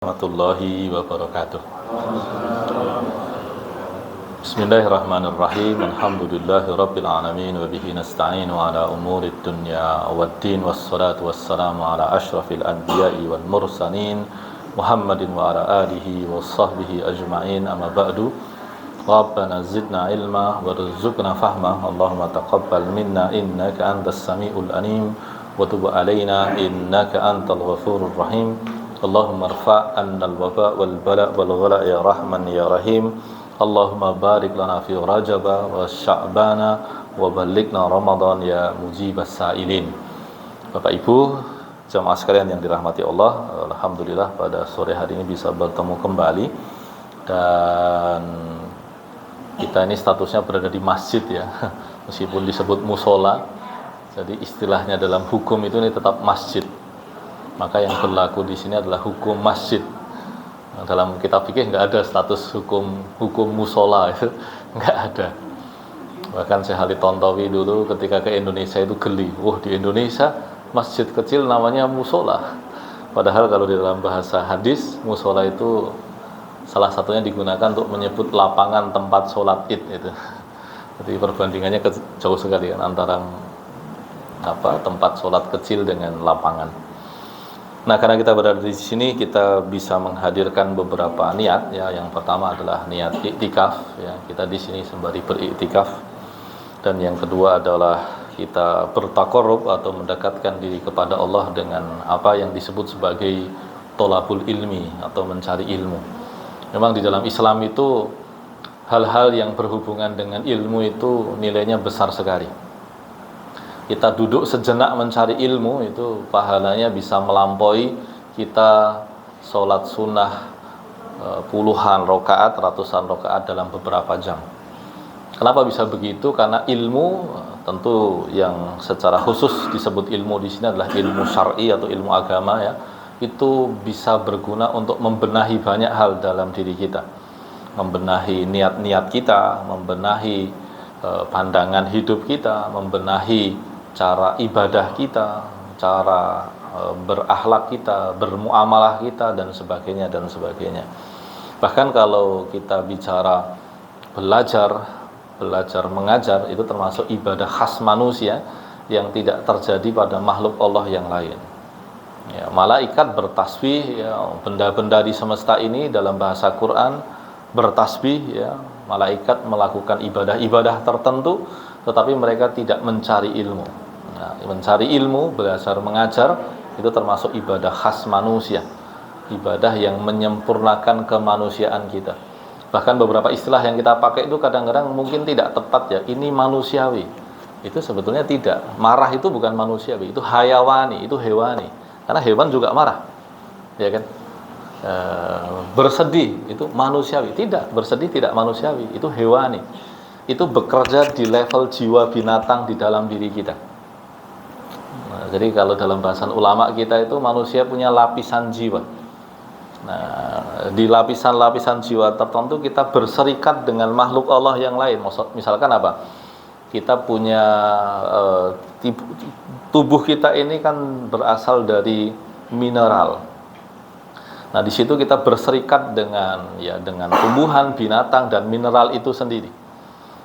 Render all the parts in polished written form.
Warahmatullahi wabarakatuh. Bismillahirrahmanirrahim. Alhamdulillahi rabbil alamin wa bihi nasta'inu ala umurid dunya waddin wassalatu wassalamu ala asyrafil anbiya'i wal mursalin Muhammadin wa ala alihi wa sahbihi ajma'in, amma ba'du. Rabbana zidna ilma warzuqna fahma. Allahumma taqabbal minna innaka antas samiul alim wa tub alaina innaka antal ghafurur rahim. Allahumma rfa' annal waba wal bala wal ghala ya rahman ya rahim. Allahumma barik lana fi rajaba wa sya'bana wa balighna ramadan ya mujibas sa'ilin. Bapak Ibu jamaah sekalian yang dirahmati Allah, alhamdulillah pada sore hari ini bisa bertemu kembali. Dan kita ini statusnya berada di masjid ya, meskipun disebut musola. Jadi istilahnya dalam hukum itu ini tetap masjid. Maka yang berlaku di sini adalah hukum masjid. Nah, dalam kitab fikih nggak ada status hukum musola, itu nggak ada. Bahkan Syekh Ali Tontowi dulu ketika ke Indonesia itu geli. Di Indonesia masjid kecil namanya musola. Padahal kalau di dalam bahasa hadis musola itu salah satunya digunakan untuk menyebut lapangan tempat sholat id itu. Jadi perbandingannya jauh sekali kan antara tempat sholat kecil dengan lapangan. Nah, karena kita berada di sini, kita bisa menghadirkan beberapa niat ya. Yang pertama adalah niat iktikaf ya. Kita di sini sembari beriktikaf. Dan yang kedua adalah kita bertaqarrub atau mendekatkan diri kepada Allah dengan apa yang disebut sebagai thalabul ilmi atau mencari ilmu. Memang di dalam Islam itu hal-hal yang berhubungan dengan ilmu itu nilainya besar sekali. Kita duduk sejenak mencari ilmu itu pahalanya bisa melampaui kita sholat sunnah puluhan rakaat, ratusan rakaat dalam beberapa jam. Kenapa bisa begitu? Karena ilmu tentu yang secara khusus disebut ilmu di sini adalah ilmu syar'i atau ilmu agama ya. Itu bisa berguna untuk membenahi banyak hal dalam diri kita. Membenahi niat-niat kita, membenahi pandangan hidup kita, membenahi cara ibadah kita, cara berakhlak kita, bermuamalah kita, dan sebagainya dan sebagainya. Bahkan kalau kita bicara belajar mengajar, itu termasuk ibadah khas manusia yang tidak terjadi pada makhluk Allah yang lain ya. Malaikat bertasbih ya, benda-benda di semesta ini dalam bahasa Quran bertasbih ya. Malaikat melakukan ibadah tertentu, tetapi mereka tidak mencari ilmu. Nah, mencari ilmu, belajar mengajar itu termasuk ibadah khas manusia, ibadah yang menyempurnakan kemanusiaan kita. Bahkan beberapa istilah yang kita pakai itu kadang-kadang mungkin tidak tepat ya. Ini manusiawi, itu sebetulnya tidak. Marah itu bukan manusiawi, itu hayawani, itu hewani. Karena hewan juga marah, ya kan? Bersedih itu manusiawi, tidak. Bersedih tidak manusiawi, itu hewani. Itu bekerja di level jiwa binatang di dalam diri kita. Nah, jadi kalau dalam bahasan ulama kita itu manusia punya lapisan jiwa. Nah, di lapisan-lapisan jiwa tertentu kita berserikat dengan makhluk Allah yang lain. Misalkan apa? Kita punya tubuh kita ini kan berasal dari mineral. Nah, di situ kita berserikat dengan tumbuhan, binatang dan mineral itu sendiri.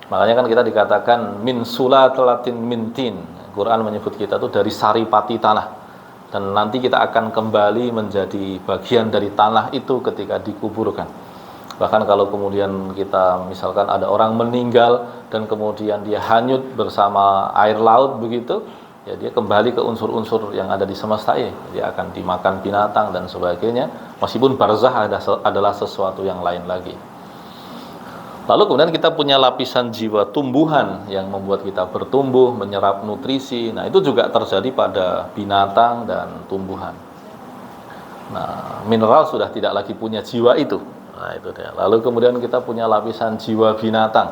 Makanya kan kita dikatakan min sulatalatin min tin. Quran menyebut kita itu dari saripati tanah. Dan nanti kita akan kembali menjadi bagian dari tanah itu ketika dikuburkan. Bahkan kalau kemudian kita misalkan ada orang meninggal dan kemudian dia hanyut bersama air laut begitu, ya dia kembali ke unsur-unsur yang ada di semesta ini. Dia akan dimakan binatang dan sebagainya. Meskipun barzah adalah sesuatu yang lain lagi. Lalu kemudian kita punya lapisan jiwa tumbuhan yang membuat kita bertumbuh, menyerap nutrisi. Nah, itu juga terjadi pada binatang dan tumbuhan. Nah, mineral sudah tidak lagi punya jiwa itu. Nah, itu dia. Lalu kemudian kita punya lapisan jiwa binatang.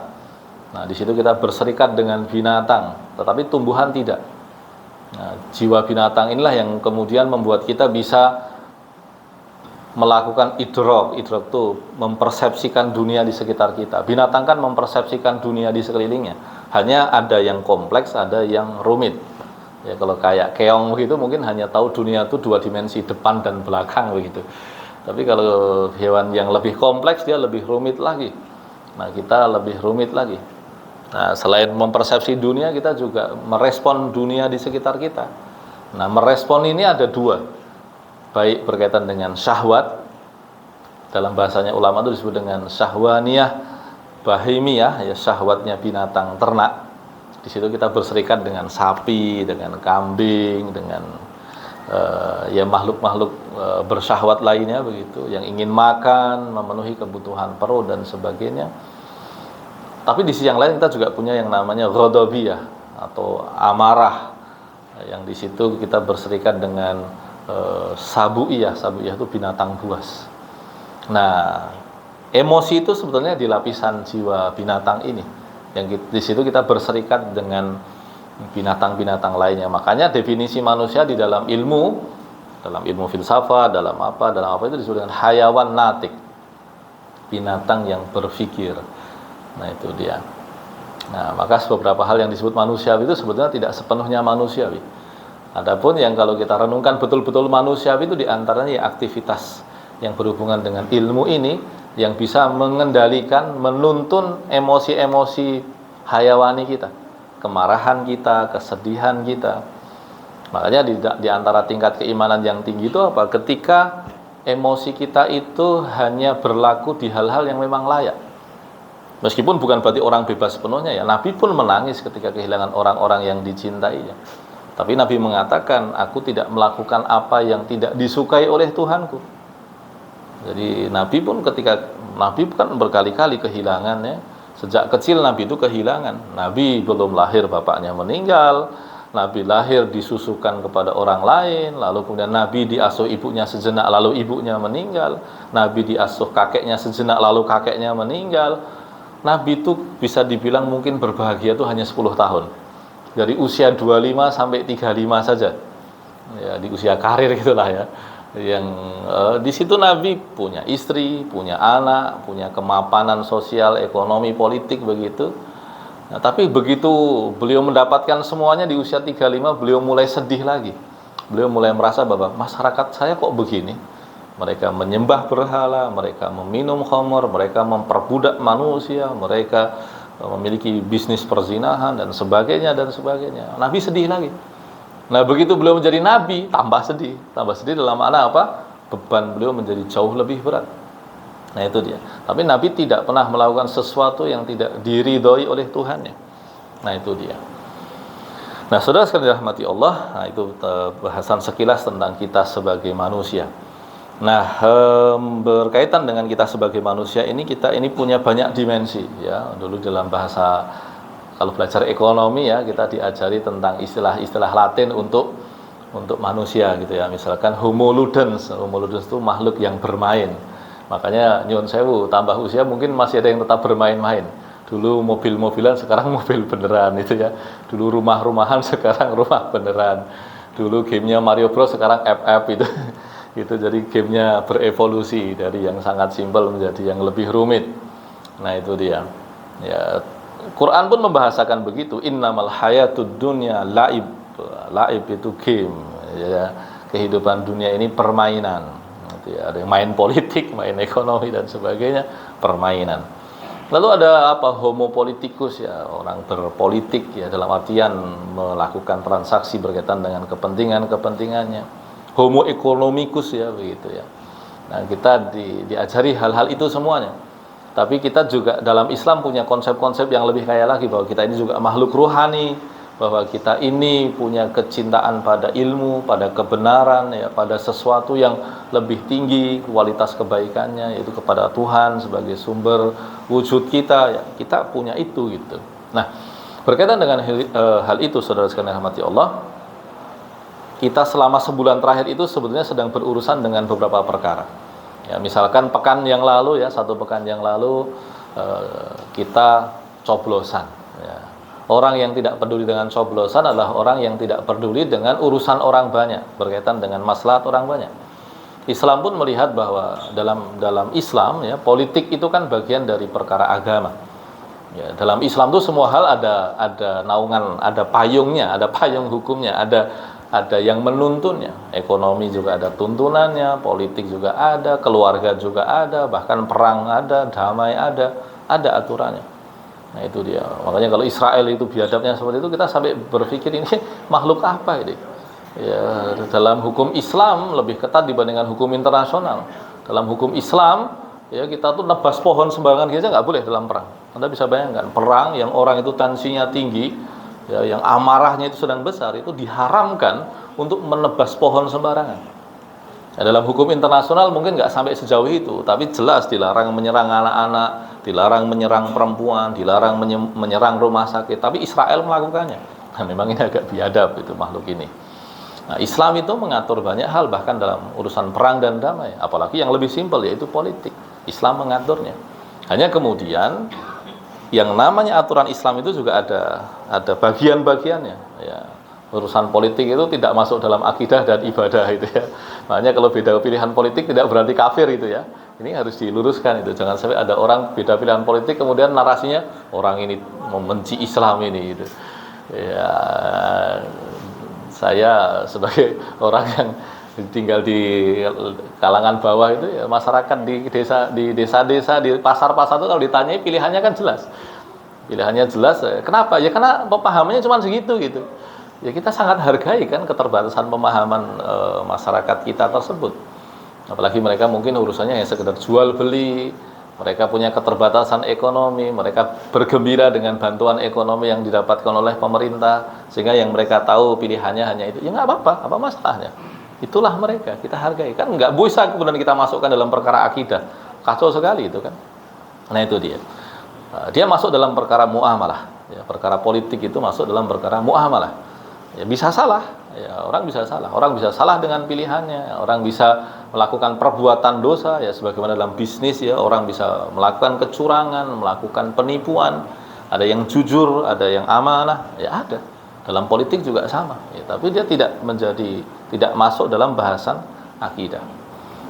Nah, di situ kita berserikat dengan binatang, tetapi tumbuhan tidak. Nah, jiwa binatang inilah yang kemudian membuat kita bisa melakukan idrok itu mempersepsikan dunia di sekitar kita. Binatang kan mempersepsikan dunia di sekelilingnya. Hanya ada yang kompleks, ada yang rumit. Ya, kalau kayak keong begitu mungkin hanya tahu dunia itu dua dimensi, depan dan belakang begitu. Tapi kalau hewan yang lebih kompleks dia lebih rumit lagi. Nah, kita lebih rumit lagi. Nah, selain mempersepsi dunia, kita juga merespon dunia di sekitar kita. Nah, merespon ini ada dua. Baik berkaitan dengan syahwat, dalam bahasanya ulama itu disebut dengan syahwaniyah, bahimiyah, ya syahwatnya binatang ternak. Di situ kita berserikat dengan sapi, dengan kambing, dengan ya makhluk-makhluk bersyahwat lainnya begitu, yang ingin makan, memenuhi kebutuhan perut dan sebagainya. Tapi di sisi yang lain kita juga punya yang namanya ghadabiyah atau amarah, yang di situ kita berserikat dengan sabuiyah. Sabuiyah itu binatang buas. Nah, emosi itu sebetulnya di lapisan jiwa binatang ini, yang di situ kita berserikat dengan binatang-binatang lainnya. Makanya definisi manusia di dalam ilmu filsafat, dalam apa itu disebut dengan hayawan natik, binatang yang berpikir. Nah, itu dia. Nah, maka beberapa hal yang disebut manusiawi itu sebetulnya tidak sepenuhnya manusiawi. Adapun yang kalau kita renungkan betul-betul manusiawi itu diantaranya aktivitas yang berhubungan dengan ilmu ini, yang bisa mengendalikan, menuntun emosi-emosi hayawani kita, kemarahan kita, kesedihan kita. Makanya di antara tingkat keimanan yang tinggi itu apa? Ketika emosi kita itu hanya berlaku di hal-hal yang memang layak. Meskipun bukan berarti orang bebas sepenuhnya ya. Nabi pun menangis ketika kehilangan orang-orang yang dicintainya. Tapi Nabi mengatakan, aku tidak melakukan apa yang tidak disukai oleh Tuhanku. Jadi Nabi pun Nabi kan berkali-kali kehilangannya. Sejak kecil Nabi itu kehilangan. Nabi belum lahir bapaknya meninggal. Nabi lahir disusukan kepada orang lain. Lalu kemudian Nabi diasuh ibunya sejenak, lalu ibunya meninggal. Nabi diasuh kakeknya sejenak, lalu kakeknya meninggal. Nabi itu bisa dibilang mungkin berbahagia itu hanya 10 tahun. Dari usia 25 sampai 35 saja. Ya, di usia karir gitulah ya. Yang di situ Nabi punya istri, punya anak, punya kemapanan sosial, ekonomi, politik begitu. Nah, tapi begitu beliau mendapatkan semuanya di usia 35, beliau mulai sedih lagi. Beliau mulai merasa bahwa masyarakat saya kok begini. Mereka menyembah berhala, mereka meminum khamr, mereka memperbudak manusia, mereka memiliki bisnis perzinahan dan sebagainya dan sebagainya. Nabi sedih lagi. Nah, begitu beliau menjadi nabi, tambah sedih dalam makna apa? Beban beliau menjadi jauh lebih berat. Nah, itu dia. Tapi Nabi tidak pernah melakukan sesuatu yang tidak diridhoi oleh Tuhannya. Nah, itu dia. Nah, saudara sekalian dirahmati Allah, nah itu bahasan sekilas tentang kita sebagai manusia. Nah, berkaitan dengan kita sebagai manusia ini, kita ini punya banyak dimensi ya. Dulu dalam bahasa, kalau belajar ekonomi ya, kita diajari tentang istilah-istilah Latin untuk manusia gitu ya. Misalkan homo ludens itu makhluk yang bermain. Makanya nyuwun sewu, tambah usia mungkin masih ada yang tetap bermain-main. Dulu mobil-mobilan, sekarang mobil beneran itu ya. Dulu rumah-rumahan, sekarang rumah beneran. Dulu gamenya Mario Bros, sekarang FF itu. Itu jadi gamenya berevolusi dari yang sangat simpel menjadi yang lebih rumit. Nah, itu dia. Ya, Quran pun membahasakan begitu. Innamal hayatud dunya laib. Laib itu game. Ya, kehidupan dunia ini permainan. Ya, ada yang main politik, main ekonomi dan sebagainya, permainan. Lalu ada apa? Homo politikus ya, orang berpolitik ya, dalam artian melakukan transaksi berkaitan dengan kepentingannya. Homo economicus ya begitu ya. Nah, kita diajari hal-hal itu semuanya. Tapi kita juga dalam Islam punya konsep-konsep yang lebih kaya lagi, bahwa kita ini juga makhluk ruhani, bahwa kita ini punya kecintaan pada ilmu, pada kebenaran ya, pada sesuatu yang lebih tinggi kualitas kebaikannya, yaitu kepada Tuhan sebagai sumber wujud kita ya. Kita punya itu gitu. Nah, berkaitan dengan hal itu, saudara sekalian rahmati Allah, kita selama sebulan terakhir itu sebetulnya sedang berurusan dengan beberapa perkara. Ya, misalkan pekan yang lalu ya, 1 pekan yang lalu kita coblosan. Ya. Orang yang tidak peduli dengan coblosan adalah orang yang tidak peduli dengan urusan orang banyak, berkaitan dengan maslahat orang banyak. Islam pun melihat bahwa dalam Islam ya, politik itu kan bagian dari perkara agama. Ya, dalam Islam itu semua hal ada naungan, ada payungnya, ada payung hukumnya, ada ada yang menuntunnya. Ekonomi juga ada tuntunannya, politik juga ada, keluarga juga ada, bahkan perang ada, damai ada aturannya. Nah itu dia. Makanya kalau Israel itu biadabnya seperti itu, kita sampai berpikir ini makhluk apa ini? Ya, dalam hukum Islam lebih ketat dibandingkan hukum internasional. Dalam hukum Islam, ya kita tuh nebas pohon sembarangan saja nggak boleh dalam perang. Anda bisa bayangkan perang yang orang itu tensinya tinggi, ya, yang amarahnya itu sedang besar, itu diharamkan untuk menebas pohon sembarangan. Ya, dalam hukum internasional mungkin nggak sampai sejauh itu, tapi jelas dilarang menyerang anak-anak, dilarang menyerang perempuan, dilarang menyerang rumah sakit. Tapi Israel melakukannya. Nah, memang ini agak biadab itu makhluk ini. Nah, Islam itu mengatur banyak hal, bahkan dalam urusan perang dan damai, apalagi yang lebih simpel yaitu politik. Islam mengaturnya. Hanya kemudian yang namanya aturan Islam itu juga ada bagian-bagiannya. Ya, urusan politik itu tidak masuk dalam akidah dan ibadah itu ya. Makanya kalau beda pilihan politik tidak berarti kafir itu ya. Ini harus diluruskan itu. Jangan sampai ada orang beda pilihan politik kemudian narasinya orang ini membenci Islam ini gitu. Ya, saya sebagai orang yang tinggal di kalangan bawah itu ya, masyarakat di desa-desa, di pasar-pasar itu kalau ditanyai pilihannya kan jelas. Pilihannya jelas. Kenapa? Ya karena pemahamannya cuma segitu gitu. Ya kita sangat hargai kan keterbatasan pemahaman masyarakat kita tersebut. Apalagi mereka mungkin urusannya yang sekedar jual beli, mereka punya keterbatasan ekonomi, mereka bergembira dengan bantuan ekonomi yang didapatkan oleh pemerintah, sehingga yang mereka tahu pilihannya hanya itu. Ya nggak apa-apa, apa masalahnya? Itulah mereka, kita hargai. Kan nggak bisa kemudian kita masukkan dalam perkara akidah. Kacau sekali itu kan. Nah itu dia. Dia masuk dalam perkara muamalah. Ya, perkara politik itu masuk dalam perkara muamalah. Ya bisa salah. Ya, orang bisa salah. Orang bisa salah dengan pilihannya. Orang bisa melakukan perbuatan dosa. Ya sebagaimana dalam bisnis ya, orang bisa melakukan kecurangan, melakukan penipuan. Ada yang jujur, ada yang amanah. Ya ada. Dalam politik juga sama, ya, tapi dia tidak masuk dalam bahasan akidah.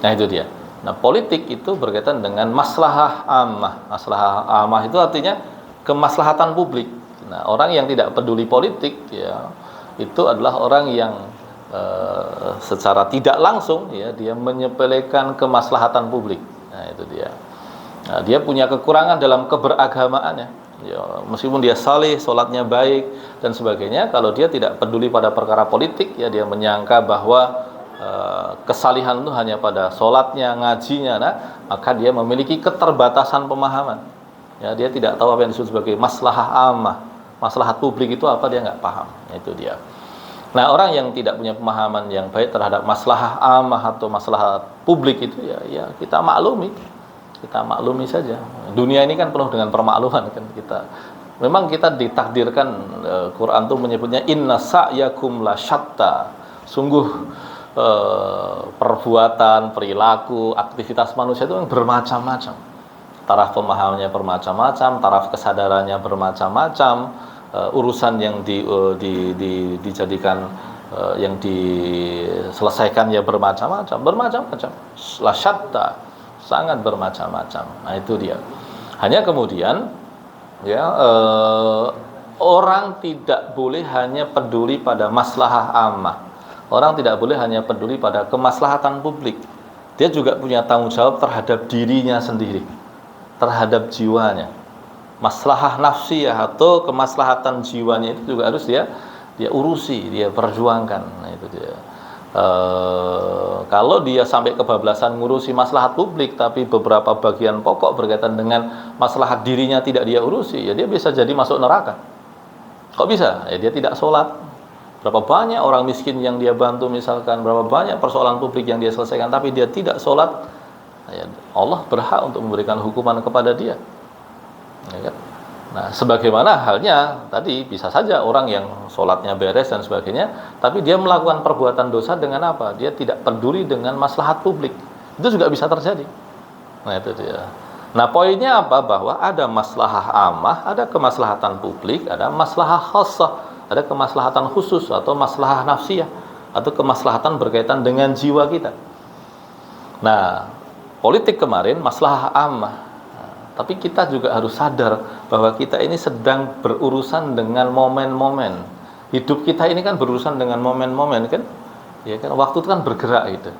Nah itu dia. Nah politik itu berkaitan dengan maslahah ammah. Maslahah ammah itu artinya kemaslahatan publik. Nah orang yang tidak peduli politik, ya itu adalah orang yang secara tidak langsung, ya dia menyepelekan kemaslahatan publik. Nah itu dia. Nah, dia punya kekurangan dalam keberagamaannya. Ya, meskipun dia saleh, sholatnya baik dan sebagainya, kalau dia tidak peduli pada perkara politik, ya dia menyangka bahwa kesalihan itu hanya pada sholatnya, ngajinya, nah, maka dia memiliki keterbatasan pemahaman. Ya, dia tidak tahu apa yang disebut sebagai maslahah ammah, maslahat publik itu apa, dia nggak paham. Itu dia. Nah, orang yang tidak punya pemahaman yang baik terhadap maslahah ammah atau maslahat publik itu, ya kita maklumi. Kita maklumi saja. Dunia ini kan penuh dengan permakluman kan kita. Memang kita ditakdirkan, Quran tuh menyebutnya inna sa'yakum la syatta. Sungguh perbuatan, perilaku, aktivitas manusia itu bermacam-macam. Taraf pemahamannya bermacam-macam, taraf kesadarannya bermacam-macam, urusan yang dijadikan yang diselesaikan ya bermacam-macam. La syatta. Sangat bermacam-macam. Nah itu dia. Hanya kemudian ya orang tidak boleh hanya peduli pada maslahah ammah. Orang tidak boleh hanya peduli pada kemaslahatan publik. Dia juga punya tanggung jawab terhadap dirinya sendiri, terhadap jiwanya. Maslahah nafsiyah atau kemaslahatan jiwanya itu juga harus dia urusi, dia perjuangkan. Nah itu dia. Kalau dia sampai kebablasan ngurusi maslahat publik tapi beberapa bagian pokok berkaitan dengan maslahat dirinya tidak dia urusi, ya dia bisa jadi masuk neraka. Kok bisa? Ya dia tidak sholat. Berapa banyak orang miskin yang dia bantu misalkan, berapa banyak persoalan publik yang dia selesaikan, tapi dia tidak sholat, ya Allah berhak untuk memberikan hukuman kepada dia. Ya kan? Nah, sebagaimana halnya tadi, bisa saja orang yang sholatnya beres dan sebagainya, tapi dia melakukan perbuatan dosa dengan apa? Dia tidak peduli dengan maslahat publik. Itu juga bisa terjadi. Nah, itu dia. Nah, poinnya apa? Bahwa ada maslahah ammah, ada kemaslahatan publik, ada maslahah khassah, ada kemaslahatan khusus atau maslahah nafsiyah, atau kemaslahatan berkaitan dengan jiwa kita. Nah, politik kemarin maslahah ammah. Tapi kita juga harus sadar bahwa kita ini sedang berurusan dengan momen-momen hidup kita ini kan berurusan dengan momen-momen kan, ya kan, waktu itu kan bergerak gitu,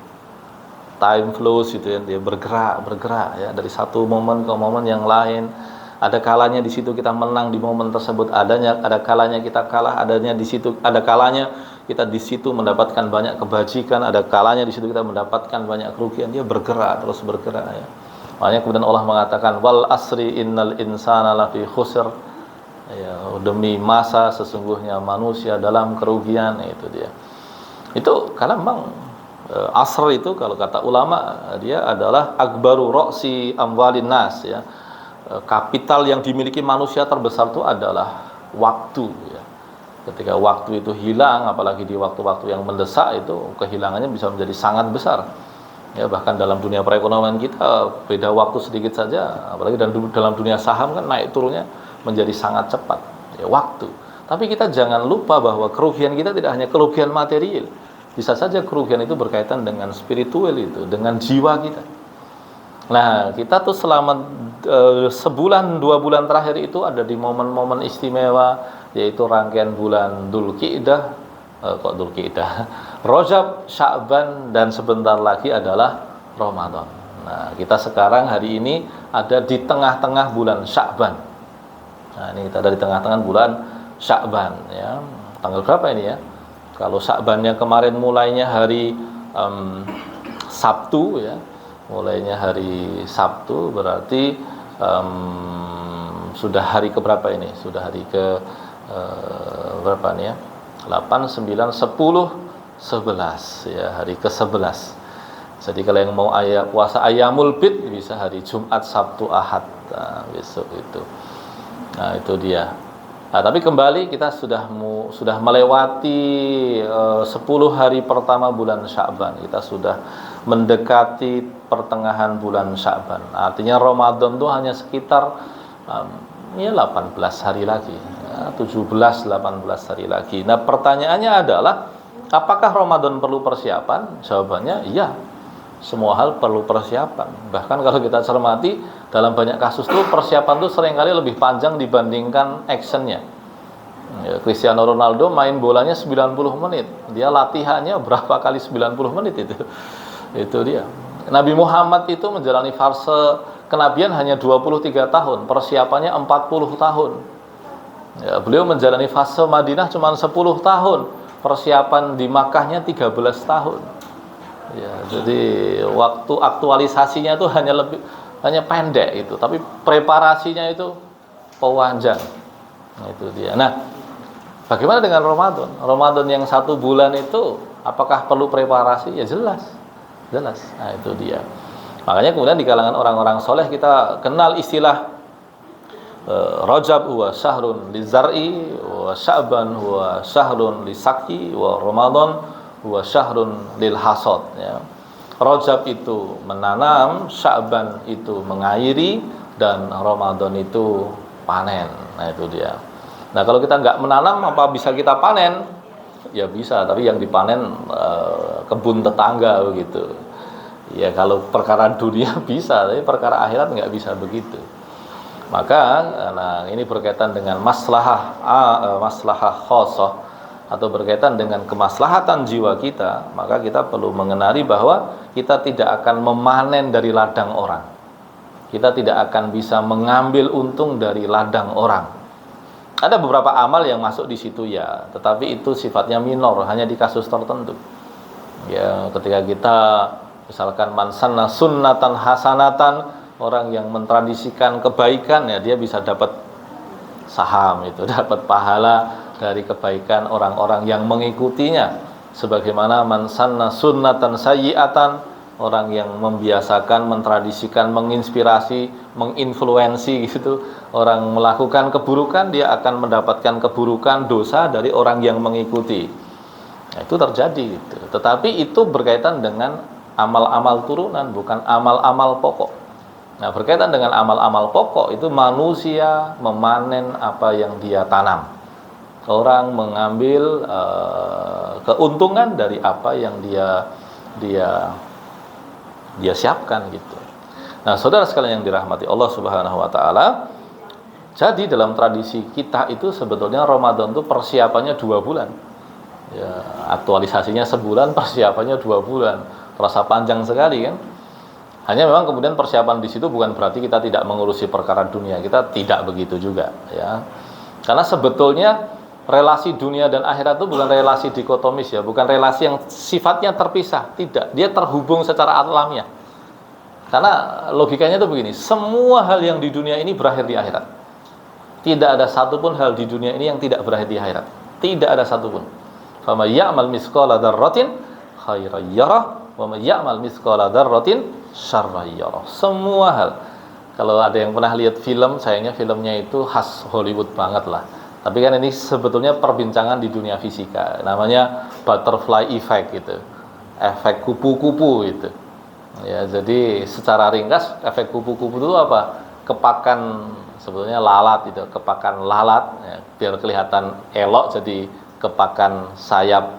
time flows gitu ya, dia bergerak ya, dari satu momen ke momen yang lain. Ada kalanya di situ kita menang di momen tersebut, ada kalanya kita kalah, ada kalanya kita di situ mendapatkan banyak kebajikan, ada kalanya di situ kita mendapatkan banyak kerugian. Dia bergerak, terus bergerak ya. Makanya kemudian Allah mengatakan wal asri innal insana lafi khusr, ya, demi masa sesungguhnya manusia dalam kerugian. Itu dia. Itu karena memang asr itu kalau kata ulama dia adalah akbaru roksi amwalin nas ya. Kapital yang dimiliki manusia terbesar itu adalah waktu ya. Ketika waktu itu hilang, apalagi di waktu-waktu yang mendesak, itu kehilangannya bisa menjadi sangat besar ya. Bahkan dalam dunia perekonomian kita beda waktu sedikit saja, apalagi dalam dunia saham kan naik turunnya menjadi sangat cepat ya, waktu. Tapi kita jangan lupa bahwa kerugian kita tidak hanya kerugian material, bisa saja kerugian itu berkaitan dengan spiritual, itu dengan jiwa kita. Nah, kita tuh selama sebulan 2 bulan terakhir itu ada di momen-momen istimewa, yaitu rangkaian bulan Dzulqa'dah, Rajab, Sya'ban, dan sebentar lagi adalah Ramadan. Nah, kita sekarang hari ini ada di tengah-tengah bulan Sya'ban. Nah, ini kita ada di tengah-tengah bulan Sya'ban ya. Tanggal berapa ini ya? Kalau Sya'bannya kemarin mulainya hari Sabtu ya. Mulainya hari Sabtu berarti sudah hari keberapa ini? Sudah hari ke berapa nih ya? 8, 9, 10, 11 ya, hari ke-11. Jadi kalau yang mau puasa Ayyamul Bid bisa hari Jumat, Sabtu, Ahad, nah, besok itu. Nah, itu dia. Nah, tapi kembali kita sudah melewati 10 hari pertama bulan Sya'ban. Kita sudah mendekati pertengahan bulan Sya'ban. Artinya Ramadan itu hanya sekitar 18 hari lagi, 17-18 hari lagi. Nah, pertanyaannya adalah apakah Ramadan perlu persiapan? Jawabannya iya. Semua hal perlu persiapan. Bahkan kalau kita cermati dalam banyak kasus tuh persiapan tuh seringkali lebih panjang dibandingkan actionnya. Ya, Cristiano Ronaldo main bolanya 90 menit. Dia latihannya berapa kali 90 menit itu. Itu dia. Nabi Muhammad itu menjalani fase kenabian hanya 23 tahun, persiapannya 40 tahun. Ya, beliau menjalani fase Madinah cuma 10 tahun, persiapan di Makkahnya 13 tahun. Ya, jadi waktu aktualisasinya itu hanya pendek itu, tapi preparasinya itu panjang. Nah, itu dia. Nah, bagaimana dengan Ramadan? Ramadan yang 1 bulan itu apakah perlu preparasi? Ya jelas. Nah, itu dia. Makanya kemudian di kalangan orang-orang soleh kita kenal istilah Rajab huwa syahrun lizar'i, wa Sya'ban huwa syahrun lisaqi, wa Ramadan huwa syahrun lil hasad ya. Rajab itu menanam, Sya'ban itu mengairi, dan Ramadan itu panen. Nah, itu dia. Nah, kalau kita nggak menanam, apa bisa kita panen? Ya bisa, tapi yang dipanen kebun tetangga begitu. Ya, kalau perkara dunia bisa, tapi perkara akhirat nggak bisa begitu. Maka nah, ini berkaitan dengan maslahah khosoh, atau berkaitan dengan kemaslahatan jiwa kita. Maka kita perlu mengenali bahwa kita tidak akan memanen dari ladang orang. Kita tidak akan bisa mengambil untung dari ladang orang. Ada beberapa amal yang masuk di situ ya, tetapi itu sifatnya minor, hanya di kasus tertentu. Ya, ketika kita misalkan man sanna sunnatan hasanatan, orang yang mentradisikan kebaikan ya, dia bisa dapat saham itu, dapat pahala dari kebaikan orang-orang yang mengikutinya. Sebagaimana man sanna sunnatan sayyi'atan, orang yang membiasakan, mentradisikan, menginspirasi, menginfluensi gitu, orang melakukan keburukan, dia akan mendapatkan keburukan, dosa dari orang yang mengikuti. Nah, itu terjadi gitu. Tetapi itu berkaitan dengan amal-amal turunan, bukan amal-amal pokok. Nah, berkaitan dengan amal-amal pokok itu manusia memanen apa yang dia tanam. Orang mengambil keuntungan dari apa yang dia siapkan gitu. Nah, saudara sekalian yang dirahmati Allah Subhanahu wa taala, Jadi dalam tradisi kita itu sebetulnya Ramadan itu persiapannya 2 bulan. Ya, aktualisasinya sebulan, persiapannya 2 bulan. Terasa panjang sekali kan? Hanya memang kemudian persiapan di situ bukan berarti kita tidak mengurusi perkara dunia. Kita tidak begitu juga, ya. Karena sebetulnya relasi dunia dan akhirat itu bukan relasi dikotomis, ya, bukan relasi yang sifatnya terpisah, tidak. Dia terhubung secara alamiah. Karena logikanya itu begini, semua hal yang di dunia ini berakhir di akhirat. Tidak ada satupun hal di dunia ini yang tidak berakhir di akhirat. Tidak ada satupun. Faman ya'mal mithqala dzarratin khairan yarah wa man ya'mal mithqala dzarratin syarran yarah. Semua hal. Kalau ada yang pernah lihat film, sayangnya filmnya itu khas Hollywood banget lah. Tapi kan ini sebetulnya perbincangan di dunia fisika. Namanya butterfly effect gitu. Efek kupu-kupu gitu. Ya, jadi secara ringkas efek kupu-kupu itu apa? Kepakan sebetulnya lalat itu, kepakan lalat ya, biar kelihatan elok jadi kepakan sayap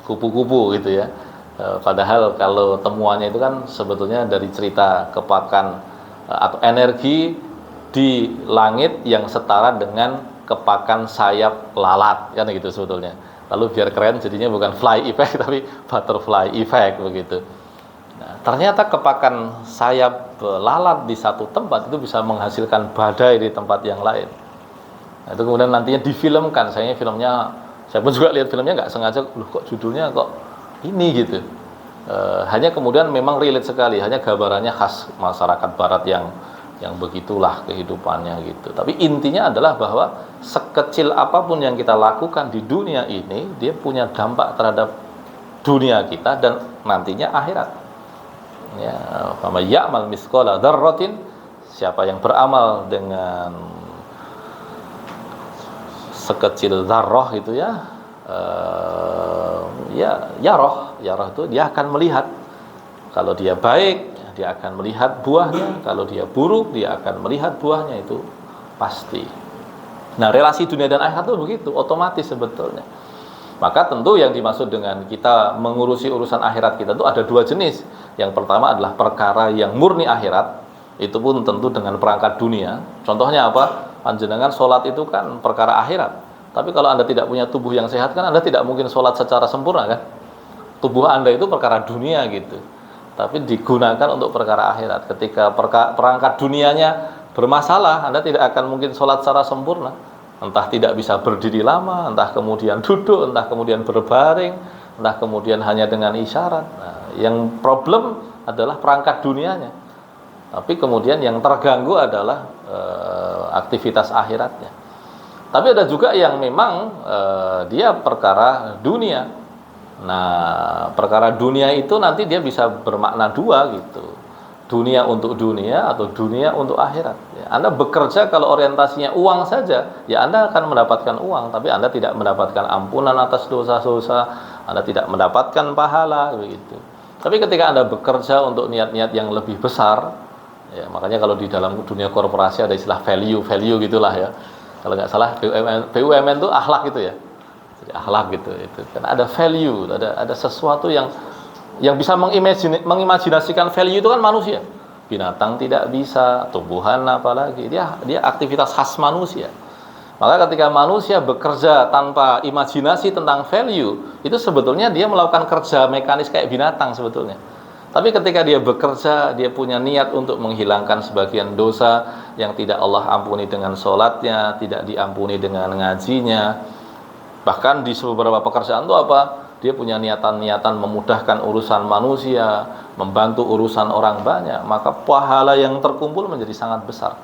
kupu-kupu gitu ya. Padahal kalau temuannya itu kan sebetulnya dari cerita kepakan atau energi di langit yang setara dengan kepakan sayap lalat kan gitu sebetulnya. Lalu biar keren jadinya bukan fly effect tapi butterfly effect begitu. Nah, ternyata kepakan sayap lalat di satu tempat itu bisa menghasilkan badai di tempat yang lain. Nah, itu kemudian nantinya difilmkan. Saya pun juga lihat filmnya nggak sengaja, loh kok judulnya kok ini gitu. Hanya kemudian memang relate sekali. Hanya gambarannya khas masyarakat Barat yang begitulah kehidupannya gitu. Tapi intinya adalah bahwa sekecil apapun yang kita lakukan di dunia ini, dia punya dampak terhadap dunia kita dan nantinya akhirat. Ya, faman ya'mal mithqala dzarratin, siapa yang beramal dengan sekecil zarrah itu ya, yarah itu dia akan melihat. Kalau dia baik, dia akan melihat buahnya. Kalau dia buruk, dia akan melihat buahnya, itu pasti. Nah, relasi dunia dan akhirat itu begitu, otomatis sebetulnya. Maka tentu yang dimaksud dengan kita mengurusi urusan akhirat kita itu ada 2 jenis. Yang pertama adalah perkara yang murni akhirat, itu pun tentu dengan perangkat dunia. Contohnya apa? Panjenengan sholat itu kan perkara akhirat. Tapi kalau Anda tidak punya tubuh yang sehat kan Anda tidak mungkin sholat secara sempurna kan? Tubuh Anda itu perkara dunia gitu. Tapi digunakan untuk perkara akhirat. Ketika perangkat dunianya bermasalah, Anda tidak akan mungkin sholat secara sempurna. Entah tidak bisa berdiri lama, entah kemudian duduk, entah kemudian berbaring, entah kemudian hanya dengan isyarat. Nah, yang problem adalah perangkat dunianya. Tapi kemudian yang terganggu adalah aktivitas akhiratnya. Tapi ada juga yang memang dia perkara dunia. Nah, perkara dunia itu nanti dia bisa bermakna 2 gitu. Dunia untuk dunia atau dunia untuk akhirat. Ya, Anda bekerja kalau orientasinya uang saja, ya Anda akan mendapatkan uang, tapi Anda tidak mendapatkan ampunan atas dosa-dosa, Anda tidak mendapatkan pahala begitu. Tapi ketika Anda bekerja untuk niat-niat yang lebih besar, ya makanya kalau di dalam dunia korporasi ada istilah value gitulah ya. Kalau nggak salah BUMN itu akhlak gitu ya. Jadi akhlak gitu itu. Karena ada value, ada sesuatu yang bisa mengimajinasikan value itu kan manusia. Binatang tidak bisa, tumbuhan apalagi. Dia aktivitas khas manusia. Maka ketika manusia bekerja tanpa imajinasi tentang value, itu sebetulnya dia melakukan kerja mekanis kayak binatang sebetulnya. Tapi ketika dia bekerja, dia punya niat untuk menghilangkan sebagian dosa yang tidak Allah ampuni dengan sholatnya, tidak diampuni dengan ngajinya. Bahkan di beberapa pekerjaan itu apa? Dia punya niatan-niatan memudahkan urusan manusia, membantu urusan orang banyak, maka pahala yang terkumpul menjadi sangat besar.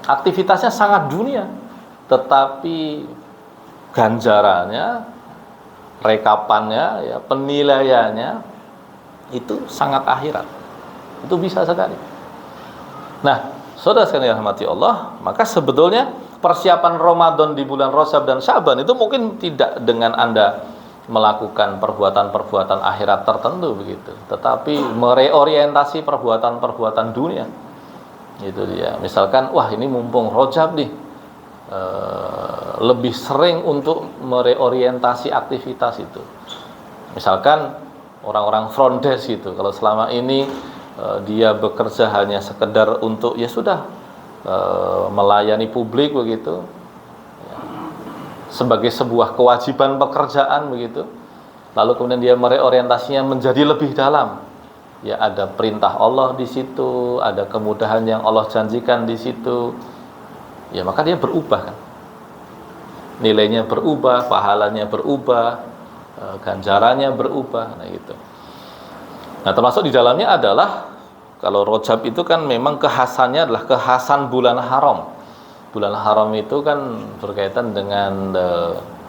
Aktivitasnya sangat dunia, tetapi ganjarannya, rekapannya, ya, penilaiannya itu sangat akhirat. Itu bisa sekali. Nah, saudara sekalian rahmati Allah, maka sebetulnya persiapan Ramadan di bulan Rajab dan Sya'ban itu mungkin tidak dengan Anda melakukan perbuatan-perbuatan akhirat tertentu begitu, tetapi mereorientasi perbuatan-perbuatan dunia. Itu dia. Misalkan, wah ini mumpung Rajab nih, lebih sering untuk mereorientasi aktivitas itu. Misalkan orang-orang front desk gitu, kalau selama ini dia bekerja hanya sekedar untuk ya sudah melayani publik begitu, ya, sebagai sebuah kewajiban pekerjaan begitu. Lalu kemudian dia mereorientasinya menjadi lebih dalam. Ya, ada perintah Allah di situ, ada kemudahan yang Allah janjikan di situ. Ya, maka dia berubah kan. Nilainya berubah, pahalanya berubah, ganjarannya berubah, nah gitu. Nah, termasuk di dalamnya adalah kalau Rajab itu kan memang kekhasannya adalah kekhasan bulan haram. Bulan haram itu kan berkaitan dengan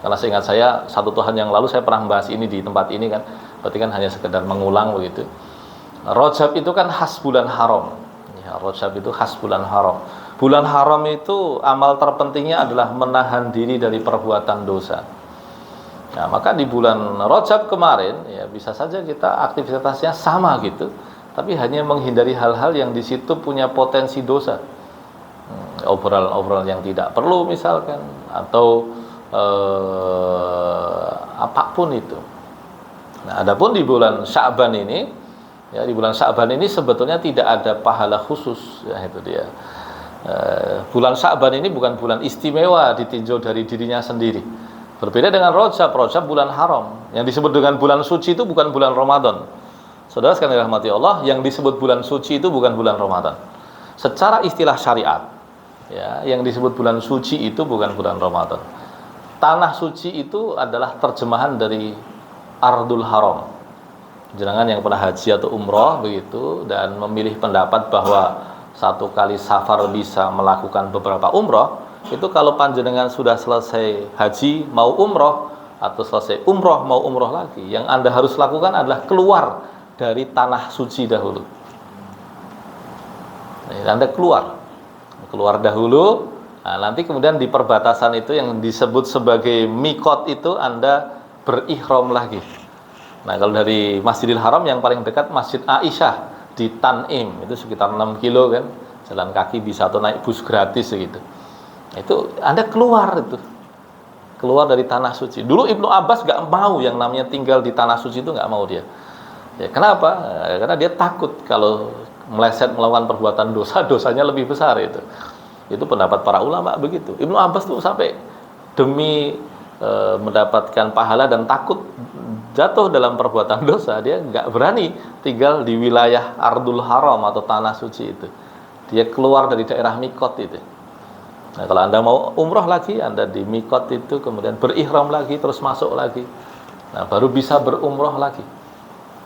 karena seingat saya satu Tuhan yang lalu saya pernah membahas ini di tempat ini kan, berarti kan hanya sekedar mengulang begitu. Rajab itu kan khas bulan haram. Ya, Rajab itu khas bulan haram. Bulan haram itu amal terpentingnya adalah menahan diri dari perbuatan dosa. Nah, maka di bulan Rajab kemarin ya bisa saja kita aktivitasnya sama gitu, tapi hanya menghindari hal-hal yang di situ punya potensi dosa. Obrolan yang tidak perlu misalkan, atau apapun itu. Nah, adapun di bulan Sya'ban ini, ya di bulan Sya'ban ini sebetulnya tidak ada pahala khusus, ya itu dia. Bulan Sya'ban ini bukan bulan istimewa ditinjau dari dirinya sendiri. Berbeda dengan Rajab, Rajab bulan haram. Yang disebut dengan bulan suci itu bukan bulan Ramadan. Saudara sekalian dirahmati Allah, yang disebut bulan suci itu bukan bulan Ramadan. Secara istilah syariat, ya, yang disebut bulan suci itu bukan bulan Ramadan. Tanah suci itu adalah terjemahan dari Ardul Haram. Jenengan yang pernah haji atau umroh begitu dan memilih pendapat bahwa satu kali safar bisa melakukan beberapa umroh, itu kalau panjenengan sudah selesai haji mau umroh, atau selesai umroh mau umroh lagi, yang Anda harus lakukan adalah keluar dari tanah suci dahulu. Anda keluar dahulu. Nah, nanti kemudian di perbatasan itu yang disebut sebagai mikot itu Anda berihram lagi. Nah, kalau dari Masjidil Haram yang paling dekat Masjid Aisyah di Tanim, itu sekitar 6 kilo kan, jalan kaki bisa atau naik bus gratis gitu. Itu Anda keluar dari tanah suci. Dulu Ibnu Abbas gak mau yang namanya tinggal di tanah suci itu, gak mau dia. Ya, kenapa? Karena dia takut kalau meleset melakukan perbuatan dosa, dosanya lebih besar itu. Itu pendapat para ulama begitu. Ibnu Abbas tuh sampai demi mendapatkan pahala dan takut jatuh dalam perbuatan dosa, dia nggak berani tinggal di wilayah Ardul Haram atau tanah suci itu. Dia keluar dari daerah mikot itu. Nah, kalau Anda mau umroh lagi, Anda di mikot itu kemudian berihram lagi, terus masuk lagi. Nah, baru bisa berumroh lagi.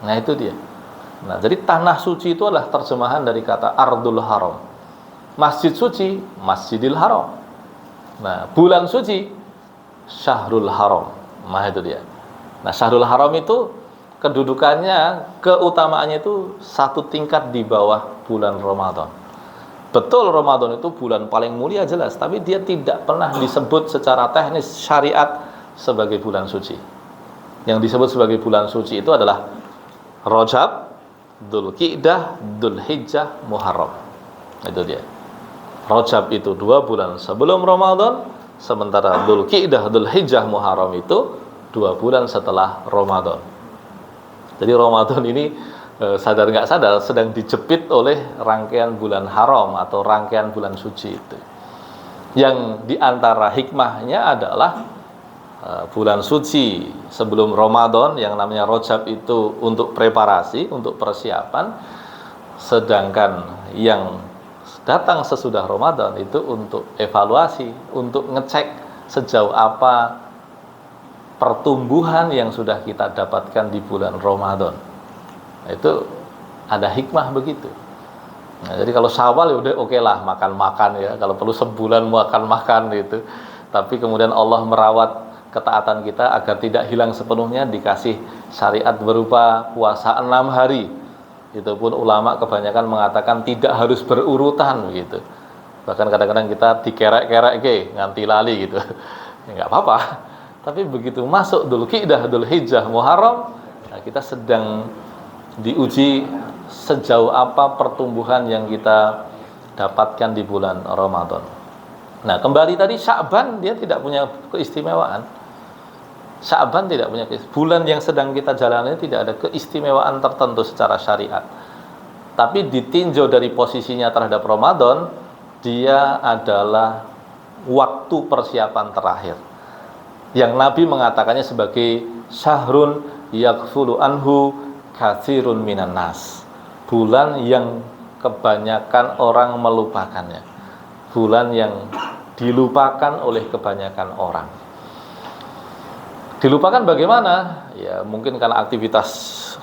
Nah, itu dia. Nah, jadi tanah suci itu adalah terjemahan dari kata Ardul Haram. Masjid suci, Masjidil Haram. Nah, bulan suci, Syahrul Haram. Nah, itu dia. Nah, Syahrul Haram itu kedudukannya, keutamaannya itu satu tingkat di bawah bulan Ramadan. Betul, Ramadan itu bulan paling mulia jelas, tapi dia tidak pernah disebut secara teknis syariat sebagai bulan suci. Yang disebut sebagai bulan suci itu adalah Rajab, Dzulqa'dah, Dzulhijjah, Muharram. Itu dia. Rajab itu 2 bulan sebelum Ramadan, sementara Dzulqa'dah, Dzulhijjah, Muharram itu 2 bulan setelah Ramadan. Jadi Ramadan ini sadar nggak sadar sedang dijepit oleh rangkaian bulan haram atau rangkaian bulan suci itu. Yang diantara hikmahnya adalah bulan suci sebelum Ramadan yang namanya Rajab itu untuk preparasi, untuk persiapan, sedangkan yang datang sesudah Ramadan itu untuk evaluasi, untuk ngecek sejauh apa pertumbuhan yang sudah kita dapatkan di bulan Ramadan. Itu ada hikmah begitu. Nah, jadi kalau Syawal ya udah oke lah makan-makan ya, kalau perlu sebulan makan-makan gitu. Tapi kemudian Allah merawat ketaatan kita agar tidak hilang sepenuhnya, dikasih syariat berupa puasa 6 hari. Itu pun ulama kebanyakan mengatakan tidak harus berurutan begitu. Bahkan kadang-kadang kita dikerek-kerek nganti lali gitu. Ya enggak apa-apa. Tapi begitu masuk Dzulqa'dah, Dzulhijjah, Muharram, nah kita sedang diuji sejauh apa pertumbuhan yang kita dapatkan di bulan Ramadan. Nah, kembali tadi Sya'ban dia tidak punya keistimewaan. Sya'ban tidak punya bulan yang sedang kita jalani tidak ada keistimewaan tertentu secara syariat. Tapi ditinjau dari posisinya terhadap Ramadan, dia adalah waktu persiapan terakhir, yang Nabi mengatakannya sebagai syahrun yaghfulu anhu katsirun minan nas, bulan yang kebanyakan orang melupakannya, bulan yang dilupakan oleh kebanyakan orang. Dilupakan bagaimana? Ya mungkin karena aktivitas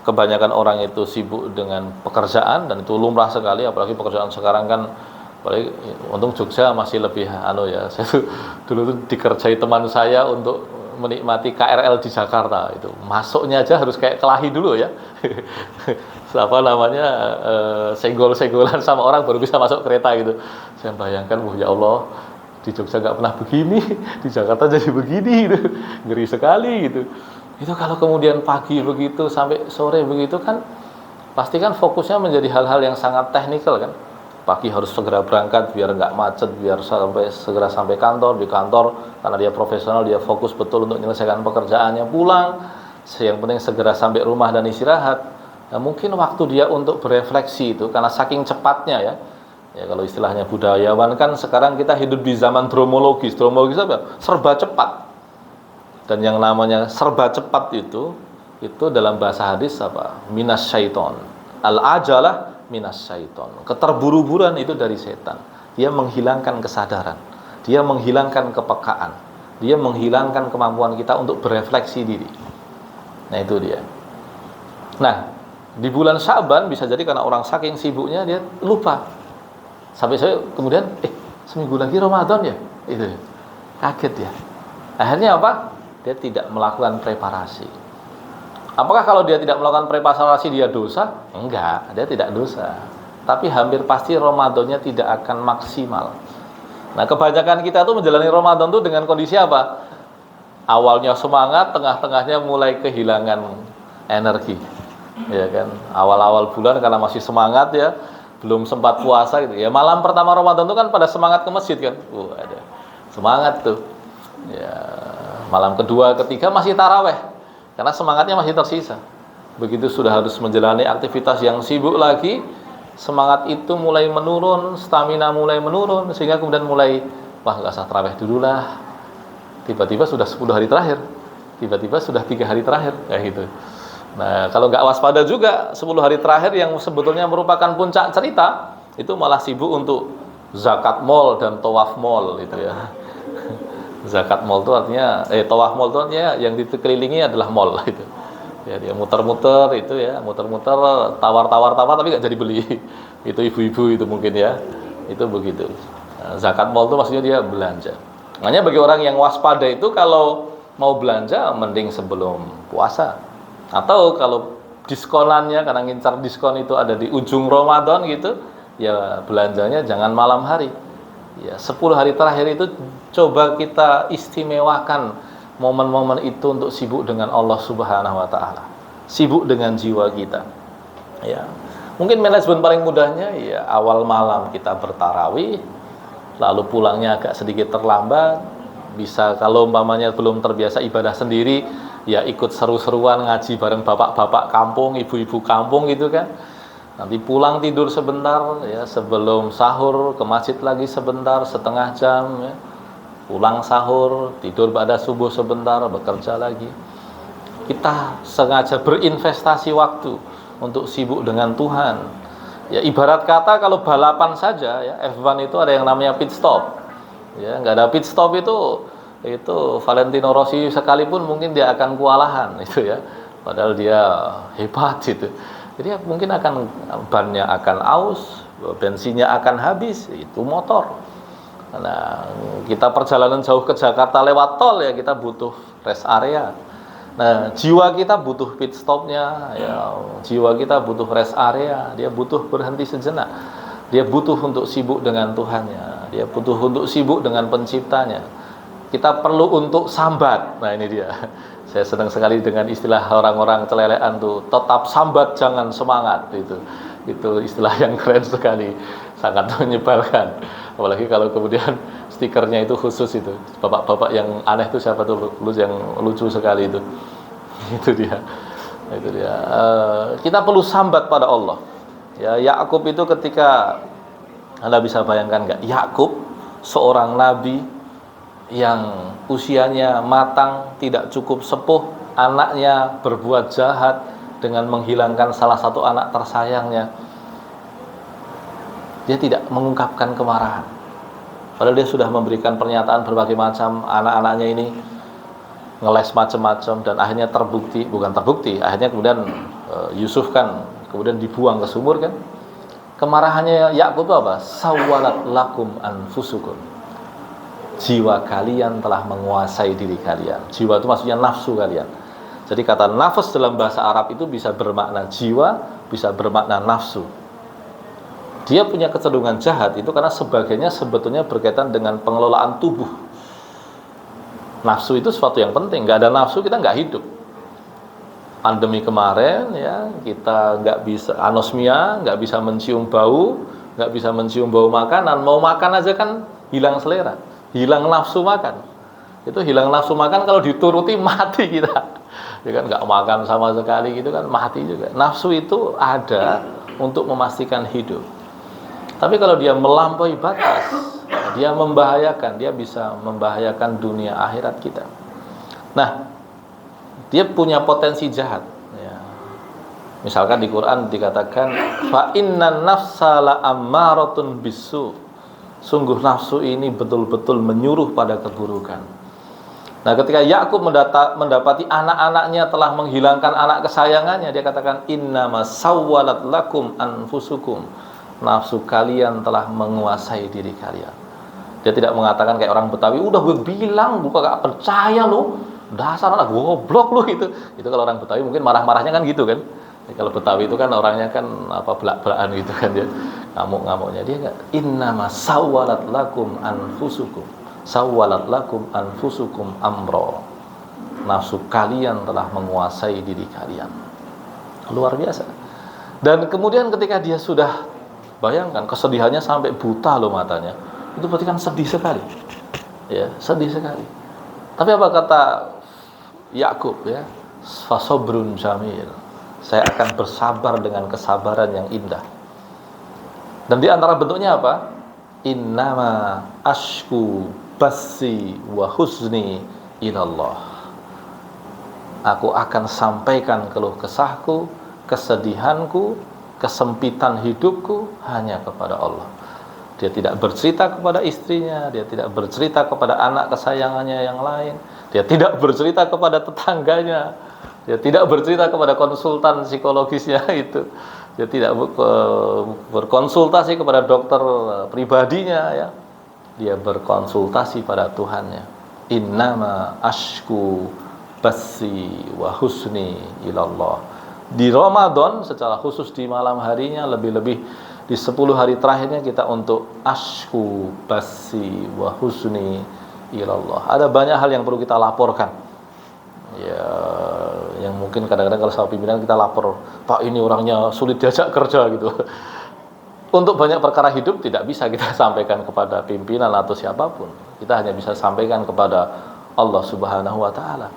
kebanyakan orang itu sibuk dengan pekerjaan, dan itu lumrah sekali, apalagi pekerjaan sekarang kan, apalagi untung Jogja masih lebih ya. Saya dulu tuh dikerjai teman saya untuk menikmati KRL di Jakarta, itu masuknya aja harus kayak kelahi dulu ya. Apa namanya, senggol-senggolan sama orang baru bisa masuk kereta gitu. Saya bayangkan, ya Allah, di Jogja nggak pernah begini, di Jakarta jadi begini gitu. Ngeri sekali gitu. Itu kalau kemudian pagi begitu sampai sore begitu kan, pasti kan fokusnya menjadi hal-hal yang sangat teknikal kan. Pagi harus segera berangkat biar nggak macet, biar segera sampai kantor. Di kantor karena dia profesional, dia fokus betul untuk menyelesaikan pekerjaannya. Pulang, yang penting segera sampai rumah dan istirahat. Nah, mungkin waktu dia untuk berefleksi itu karena saking cepatnya ya. Ya kalau istilahnya budayawan kan sekarang kita hidup di zaman dromologis. Dromologis apa? Serba cepat. Dan yang namanya serba cepat itu dalam bahasa hadis apa? Minas syaiton. Al-ajalah minas syaiton. Keterburu-buruan itu dari setan. Dia menghilangkan kesadaran. Dia menghilangkan kepekaan. Dia menghilangkan kemampuan kita untuk berefleksi diri. Nah itu dia. Nah di bulan Sya'ban bisa jadi karena orang saking sibuknya dia lupa. Sampai saya kemudian seminggu lagi Ramadan ya, itu kaget ya. Akhirnya apa? Dia tidak melakukan preparasi. Apakah kalau dia tidak melakukan preparasi dia dosa? Enggak, dia tidak dosa. Tapi hampir pasti Ramadannya tidak akan maksimal. Nah, kebanyakan kita tuh menjalani Ramadan tuh dengan kondisi apa? Awalnya semangat, tengah-tengahnya mulai kehilangan energi. Ya kan? Awal-awal bulan karena masih semangat ya, belum sempat puasa gitu. Ya malam pertama Ramadan itu kan pada semangat ke masjid kan. Ada semangat tuh. Ya, malam kedua, ketiga masih taraweh. Karena semangatnya masih tersisa. Begitu sudah harus menjalani aktivitas yang sibuk lagi, semangat itu mulai menurun, stamina mulai menurun, sehingga kemudian mulai enggak usah taraweh dulu lah. Tiba-tiba sudah 10 hari terakhir. Tiba-tiba sudah 3 hari terakhir kayak gitu. Nah, kalau nggak waspada juga 10 hari terakhir yang sebetulnya merupakan puncak cerita, itu malah sibuk untuk zakat mall dan tawaf mall itu ya. Zakat mall itu artinya tawaf mall itu artinya yang dikelilingi adalah mall itu. Ya, dia muter-muter itu ya, muter-muter tawar-tawar tapi nggak jadi beli. Itu ibu-ibu itu mungkin ya. Itu begitu. Nah, zakat mall itu maksudnya dia belanja. Makanya bagi orang yang waspada itu kalau mau belanja mending sebelum puasa. Atau kalau diskonannya karena ngincar diskon itu ada di ujung Ramadan gitu, ya belanjanya jangan malam hari. Ya 10 hari terakhir itu coba kita istimewakan momen-momen itu untuk sibuk dengan Allah Subhanahu wa taala. Sibuk dengan jiwa kita. Ya. Mungkin manajemen paling mudahnya ya awal malam kita bertarawih, lalu pulangnya agak sedikit terlambat. Bisa kalau umpamanya belum terbiasa ibadah sendiri, ya ikut seru-seruan ngaji bareng bapak-bapak kampung, ibu-ibu kampung gitu kan. Nanti pulang tidur sebentar ya, sebelum sahur ke masjid lagi sebentar, setengah jam ya. Pulang sahur, tidur pada subuh sebentar, bekerja lagi. Kita sengaja berinvestasi waktu untuk sibuk dengan Tuhan. Ya ibarat kata kalau balapan saja ya, F1 itu ada yang namanya pit stop. Ya, nggak ada pit stop itu Valentino Rossi sekalipun mungkin dia akan kewalahan itu ya. Padahal dia hebat itu. Jadi mungkin bannya akan aus, bensinnya akan habis, itu motor. Nah, kita perjalanan jauh ke Jakarta lewat tol ya kita butuh rest area. Nah, jiwa kita butuh pit stopnya, ya, jiwa kita butuh rest area, dia butuh berhenti sejenak. Dia butuh untuk sibuk dengan Tuhannya, dia butuh untuk sibuk dengan penciptanya. Kita perlu untuk sambat. Nah ini dia. Saya senang sekali dengan istilah orang-orang celelean tuh, tetap sambat jangan semangat itu istilah yang keren sekali, sangat menyebalkan. Apalagi kalau kemudian stikernya itu khusus itu. Bapak-bapak yang aneh itu siapa tuh yang lucu sekali itu. Itu dia. Kita perlu sambat pada Allah. Ya, Yakub itu ketika Anda bisa bayangkan nggak, Yakub, seorang nabi yang usianya matang, tidak cukup sepuh, anaknya berbuat jahat dengan menghilangkan salah satu anak tersayangnya. Dia tidak mengungkapkan kemarahan, padahal dia sudah memberikan pernyataan berbagai macam, anak-anaknya ini ngeles macam-macam, dan akhirnya akhirnya kemudian Yusuf kan kemudian dibuang ke sumur kan. Kemarahannya Yakub itu apa? Sawwalat lakum anfusukum. Jiwa kalian telah menguasai diri kalian. Jiwa itu maksudnya nafsu kalian. Jadi kata nafas dalam bahasa Arab itu bisa bermakna jiwa, bisa bermakna nafsu. Dia punya kecenderungan jahat itu karena sebagainya sebetulnya berkaitan dengan pengelolaan tubuh. Nafsu itu sesuatu yang penting. Nggak ada nafsu kita nggak hidup. Pandemi kemarin ya, kita nggak bisa anosmia, nggak bisa mencium bau, nggak bisa mencium bau makanan. Mau makan aja kan hilang selera, hilang nafsu makan. Itu hilang nafsu makan kalau dituruti mati kita. Ya kan, nggak makan sama sekali gitu kan mati juga. Nafsu itu ada untuk memastikan hidup. Tapi kalau dia melampaui batas, dia membahayakan, dia bisa membahayakan dunia akhirat kita. Nah, dia punya potensi jahat ya. Misalkan di Quran dikatakan fa innan nafsa la ammaratun bisu. Sungguh nafsu ini betul-betul menyuruh pada keburukan. Nah, ketika Yakub mendapati anak-anaknya telah menghilangkan anak kesayangannya, dia katakan innama sawwalat lakum anfusukum. Nafsu kalian telah menguasai diri kalian. Dia tidak mengatakan kayak orang Betawi, udah gue bilang, gue gak percaya lo, dasar anak goblok lu gitu. Itu kalau orang Betawi mungkin marah-marahnya kan gitu kan. Kalau Betawi itu kan orangnya kan belak-belakan gitu kan dia. Ngamuk-ngamuknya dia enggak. Innama sawwalat lakum anfusukum. Sawwalat lakum anfusukum amro. Nafsu kalian telah menguasai diri kalian. Luar biasa. Dan kemudian ketika dia sudah, bayangkan kesedihannya sampai buta loh matanya. Itu berarti kan sedih sekali. Ya, sedih sekali. Tapi apa kata Yakub ya, fasobrun jamil, saya akan bersabar dengan kesabaran yang indah. Dan di antara bentuknya apa? Innama ashku basi wa husni ilallah. Aku akan sampaikan keluh kesahku, kesedihanku, kesempitan hidupku hanya kepada Allah. Dia tidak bercerita kepada istrinya, dia tidak bercerita kepada anak kesayangannya yang lain, dia tidak bercerita kepada tetangganya, dia tidak bercerita kepada konsultan psikologisnya itu, dia tidak berkonsultasi kepada dokter pribadinya ya. Dia berkonsultasi pada Tuhannya. Innama ashku basi wa husni ilallah. Di Ramadan secara khusus di malam harinya, lebih-lebih di 10 hari terakhirnya kita untuk ashku basi wa husni ilallah. Ada banyak hal yang perlu kita laporkan ya, yang mungkin kadang-kadang kalau sama pimpinan kita lapor, Pak ini orangnya sulit diajak kerja gitu. Untuk banyak perkara hidup tidak bisa kita sampaikan kepada pimpinan atau siapapun. Kita hanya bisa sampaikan kepada Allah Subhanahu wa taala.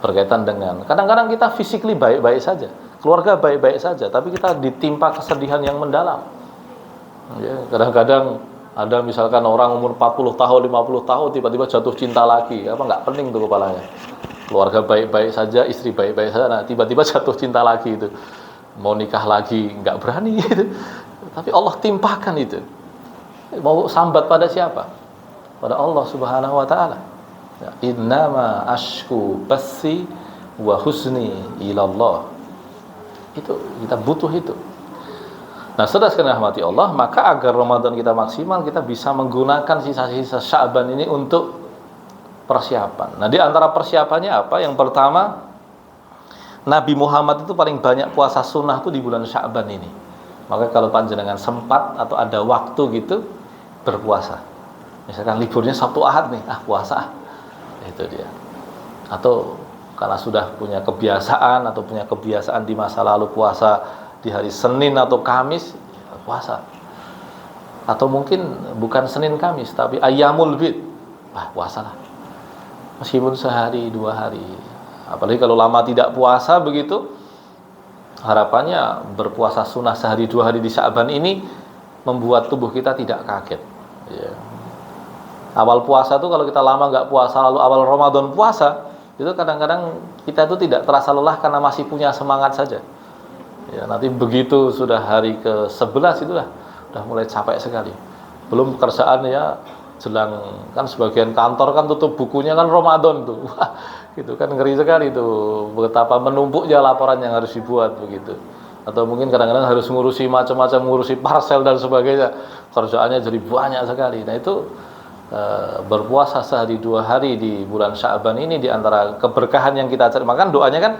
Berkaitan dengan kadang-kadang kita physically baik-baik saja, keluarga baik-baik saja, tapi kita ditimpa kesedihan yang mendalam ya. Kadang-kadang ada misalkan orang umur 40 tahun, 50 tahun tiba-tiba jatuh cinta lagi, apa nggak pening tuh kepalanya. Keluarga baik-baik saja, istri baik-baik saja, nah tiba-tiba jatuh cinta lagi itu, mau nikah lagi nggak berani gitu. Tapi Allah timpakan itu. Mau sambat pada siapa? Pada Allah Subhanahu wa taala. Ya, innama ashku basi wa husni ilallah. Itu kita butuh itu. Nah, saudara sekalian rahmati Allah, maka agar Ramadan kita maksimal, kita bisa menggunakan sisa-sisa Sya'ban ini untuk persiapan. Nah, di antara persiapannya apa? Yang pertama, Nabi Muhammad itu paling banyak puasa sunnah itu di bulan Sya'ban ini. Maka kalau panjenengan sempat atau ada waktu gitu, berpuasa. Misalkan liburnya Sabtu Ahad nih, puasa. Itu dia. Atau karena sudah punya kebiasaan atau punya kebiasaan di masa lalu puasa di hari Senin atau Kamis, puasa. Atau mungkin bukan Senin Kamis tapi Ayyamul Bid, puasalah. Meskipun sehari 2 hari. Apalagi kalau lama tidak puasa begitu, harapannya berpuasa sunnah sehari 2 hari di Sya'ban ini membuat tubuh kita tidak kaget. Ya. Awal puasa tuh kalau kita lama nggak puasa, lalu awal Ramadan puasa, itu kadang-kadang kita itu tidak terasa lelah karena masih punya semangat saja. Ya, nanti begitu sudah hari ke-11 itu udah mulai capek sekali. Belum pekerjaan ya, jelang kan sebagian kantor kan tutup bukunya kan Ramadan tuh. Wah, gitu kan ngeri sekali tuh, betapa menumpuknya laporan yang harus dibuat begitu. Atau mungkin kadang-kadang harus ngurusi macam-macam, ngurusi parcel dan sebagainya. Kerjaannya jadi banyak sekali. Nah, itu berpuasa sehari 2 hari di bulan Sya'ban ini di antara keberkahan yang kita cari. Maka doanya kan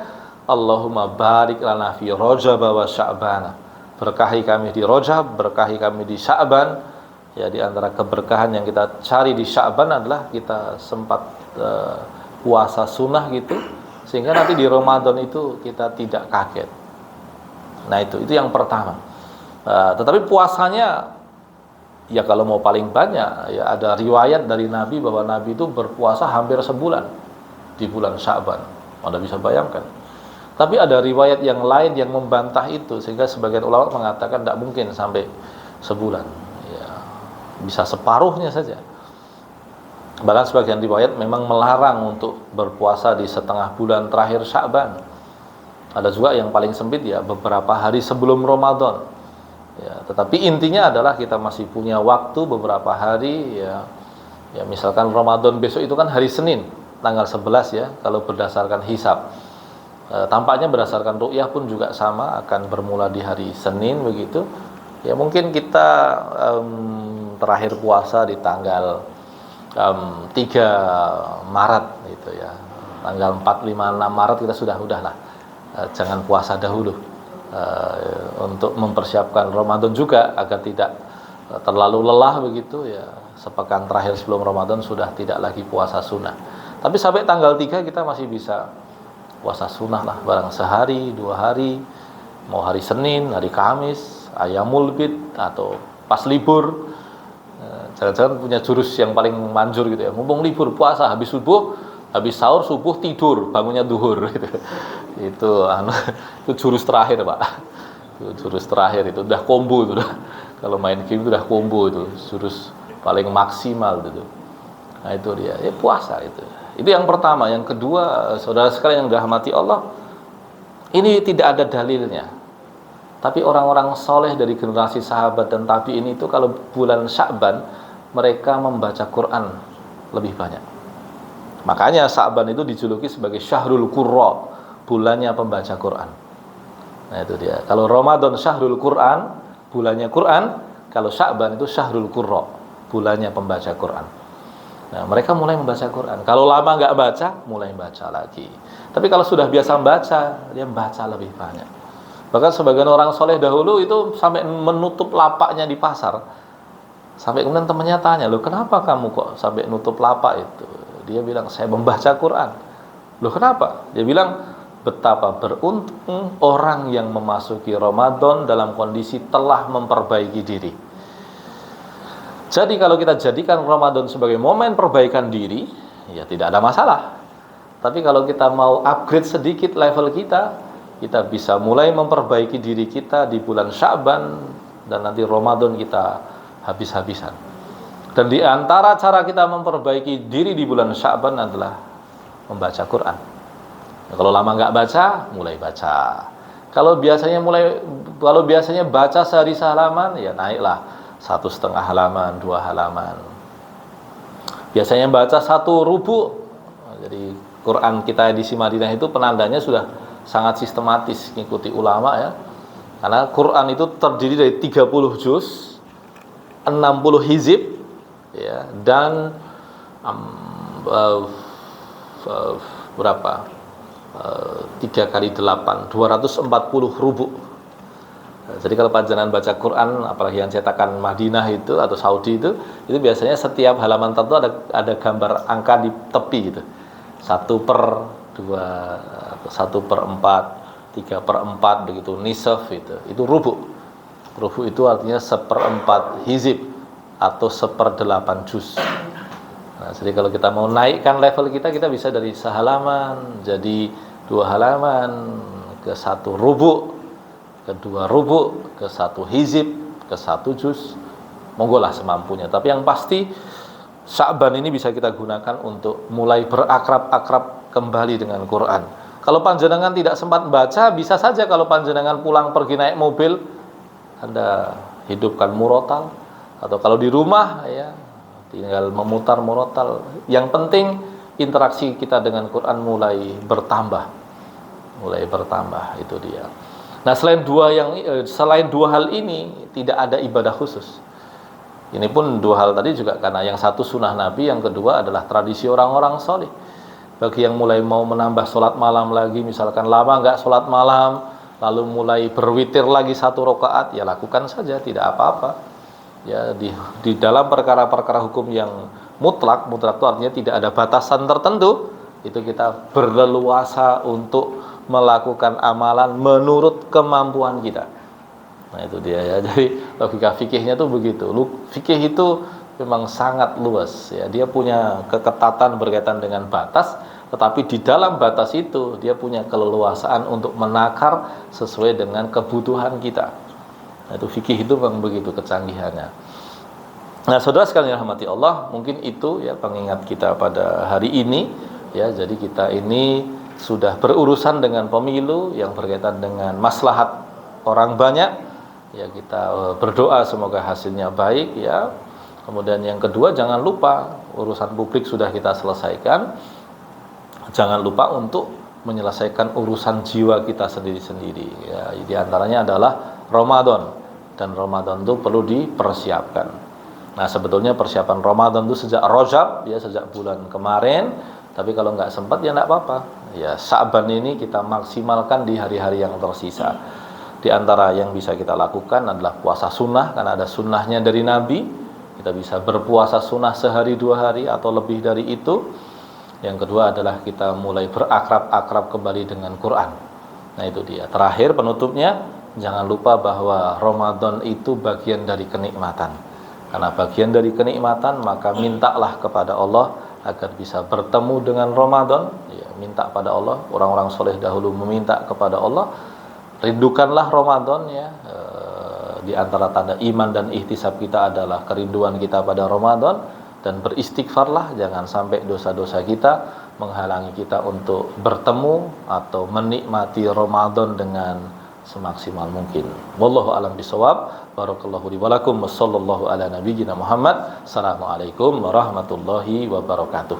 Allahumma barik lana fi Rajab wa Sya'ban. Berkahi kami di Rajab, berkahi kami di Sya'ban. Ya, di antara keberkahan yang kita cari di Sya'ban adalah kita sempat puasa sunnah gitu, sehingga nanti di Ramadan itu kita tidak kaget. Nah, itu yang pertama. Tetapi puasanya ya kalau mau paling banyak ya ada riwayat dari Nabi bahwa Nabi itu berpuasa hampir sebulan di bulan Sya'ban. Anda bisa bayangkan. Tapi ada riwayat yang lain yang membantah itu, sehingga sebagian ulama mengatakan tidak mungkin sampai sebulan. Ya, bisa separuhnya saja. Bahkan sebagian riwayat memang melarang untuk berpuasa di setengah bulan terakhir Sya'ban. Ada juga yang paling sempit ya beberapa hari sebelum Ramadan. Ya, tetapi intinya adalah kita masih punya waktu beberapa hari ya. Ya, misalkan Ramadan besok itu kan hari Senin, tanggal 11 ya, kalau berdasarkan hisab. Tampaknya berdasarkan ru'yah pun juga sama, akan bermula di hari Senin begitu. Ya, mungkin kita terakhir puasa di tanggal 3 Maret gitu ya. Tanggal 4, 5, 6 Maret kita udahlah. Jangan puasa dahulu. Untuk mempersiapkan Ramadan juga agar tidak terlalu lelah begitu ya. Sepekan terakhir sebelum Ramadan sudah tidak lagi puasa sunnah. Tapi sampai tanggal 3 kita masih bisa puasa sunnah lah, barang sehari, 2 hari, mau hari Senin, hari Kamis, Ayyamul Bid atau pas libur. Jangan-jangan punya jurus yang paling manjur gitu ya. Mumpung libur puasa, habis subuh, habis sahur subuh tidur, bangunnya duhur gitu. Itu jurus terakhir, Pak. Itu jurus terakhir, itu udah combo itu udah. Kalau main game itu udah combo, itu jurus paling maksimal gitu. Nah, itu dia. Ya, puasa itu. Itu yang pertama. Yang kedua, saudara sekalian yang dirahmati Allah, ini tidak ada dalilnya. Tapi orang-orang soleh dari generasi sahabat dan tabi'in itu kalau bulan Sya'ban mereka membaca Quran lebih banyak. Makanya Sya'ban itu dijuluki sebagai Syahrul Qurra, bulannya pembaca Quran. Nah, itu dia. Kalau Ramadan Syahrul Quran, bulannya Quran. Kalau Sya'ban itu Syahrul Qurra, bulannya pembaca Quran. Nah, mereka mulai membaca Quran. Kalau lama nggak baca, mulai baca lagi. Tapi kalau sudah biasa membaca, dia baca lebih banyak. Bahkan sebagian orang soleh dahulu itu sampai menutup lapaknya di pasar. Sampai kemudian temannya tanya, loh kenapa kamu kok sampai nutup lapak itu? Dia bilang, saya membaca Quran. Loh kenapa? Dia bilang, betapa beruntung orang yang memasuki Ramadan dalam kondisi telah memperbaiki diri. Jadi kalau kita jadikan Ramadan sebagai momen perbaikan diri, ya tidak ada masalah. Tapi kalau kita mau upgrade sedikit level kita bisa mulai memperbaiki diri kita di bulan Sya'ban, dan nanti Ramadan kita habis-habisan. Dan di antara cara kita memperbaiki diri di bulan Sya'ban adalah membaca Quran. Nah, kalau lama nggak baca, mulai baca. Kalau biasanya baca sehari sehalaman, ya naiklah 1,5 halaman, 2 halaman. Biasanya baca 1 rubu. Jadi Quran kita di Madinah itu penandanya sudah sangat sistematis, mengikuti ulama ya. Karena Quran itu terdiri dari 30 juz, 60 hizib ya, dan berapa? 3 kali 8, 240 rubu. Jadi kalau panjenengan baca Quran, apalagi yang cetakan Madinah itu atau Saudi itu biasanya setiap halaman tertentu ada gambar angka di tepi gitu. 1/2, 1/4, 3/4 begitu, nisaf itu rubu. Rubu itu artinya 1/4 hizib atau 1/8 juz. Nah, jadi kalau kita mau naikkan level kita bisa dari sehalaman jadi 2 halaman, ke 1 rubu, ke 2 rubu, ke 1 hizib, ke 1 juz, monggolah semampunya. Tapi yang pasti Sya'ban ini bisa kita gunakan untuk mulai berakrab-akrab kembali dengan Quran. Kalau panjenengan tidak sempat baca, bisa saja kalau panjenengan pulang pergi naik mobil, Anda hidupkan murotal, atau kalau di rumah ya tinggal memutar murotal. Yang penting interaksi kita dengan Quran mulai bertambah, itu dia. Nah, selain dua hal ini tidak ada ibadah khusus. Ini pun dua hal tadi juga karena yang satu sunnah Nabi, yang kedua adalah tradisi orang-orang soleh. Bagi yang mulai mau menambah sholat malam lagi, misalkan lama nggak sholat malam, lalu mulai berwitir lagi 1 rakaat, ya lakukan saja, tidak apa-apa. Ya, di dalam perkara-perkara hukum yang mutlak itu artinya tidak ada batasan tertentu, itu kita berleluasa untuk melakukan amalan menurut kemampuan kita. Nah, itu dia ya. Jadi logika fikihnya tuh begitu. Fikih itu memang sangat luas ya. Dia punya keketatan berkaitan dengan batas, tetapi di dalam batas itu dia punya keleluasaan untuk menakar sesuai dengan kebutuhan kita. Nah, itu fikih itu memang begitu kecanggihannya. Nah, saudara sekalian rahmati Allah, mungkin itu ya pengingat kita pada hari ini ya. Jadi kita ini sudah berurusan dengan pemilu yang berkaitan dengan maslahat orang banyak. Ya, kita berdoa semoga hasilnya baik ya. Kemudian yang kedua, jangan lupa urusan publik sudah kita selesaikan. Jangan lupa untuk menyelesaikan urusan jiwa kita sendiri-sendiri ya. Di antaranya adalah Ramadan, dan Ramadan itu perlu dipersiapkan. Nah, sebetulnya persiapan Ramadan itu sejak Rajab ya, sejak bulan kemarin. Tapi kalau nggak sempat ya nggak apa-apa. Ya, Sya'ban ini kita maksimalkan di hari-hari yang tersisa. Di antara yang bisa kita lakukan adalah puasa sunnah, karena ada sunnahnya dari Nabi. Kita bisa berpuasa sunnah sehari 2 hari atau lebih dari itu. Yang kedua adalah kita mulai berakrab-akrab kembali dengan Quran. Nah, itu dia. Terakhir penutupnya, jangan lupa bahwa Ramadan itu bagian dari kenikmatan. Karena bagian dari kenikmatan, maka mintalah kepada Allah agar bisa bertemu dengan Ramadan ya, minta pada Allah. Orang-orang soleh dahulu meminta kepada Allah, rindukanlah Ramadan ya. Di antara tanda iman dan ihtisab kita adalah kerinduan kita pada Ramadan, dan beristighfarlah, jangan sampai dosa-dosa kita menghalangi kita untuk bertemu atau menikmati Ramadan dengan semaksimal mungkin. Wallahu a'lam bishawab. Barakallahu li wa lakum wa sallallahu ala nabiyyina Muhammad. Assalamualaikum warahmatullahi wabarakatuh.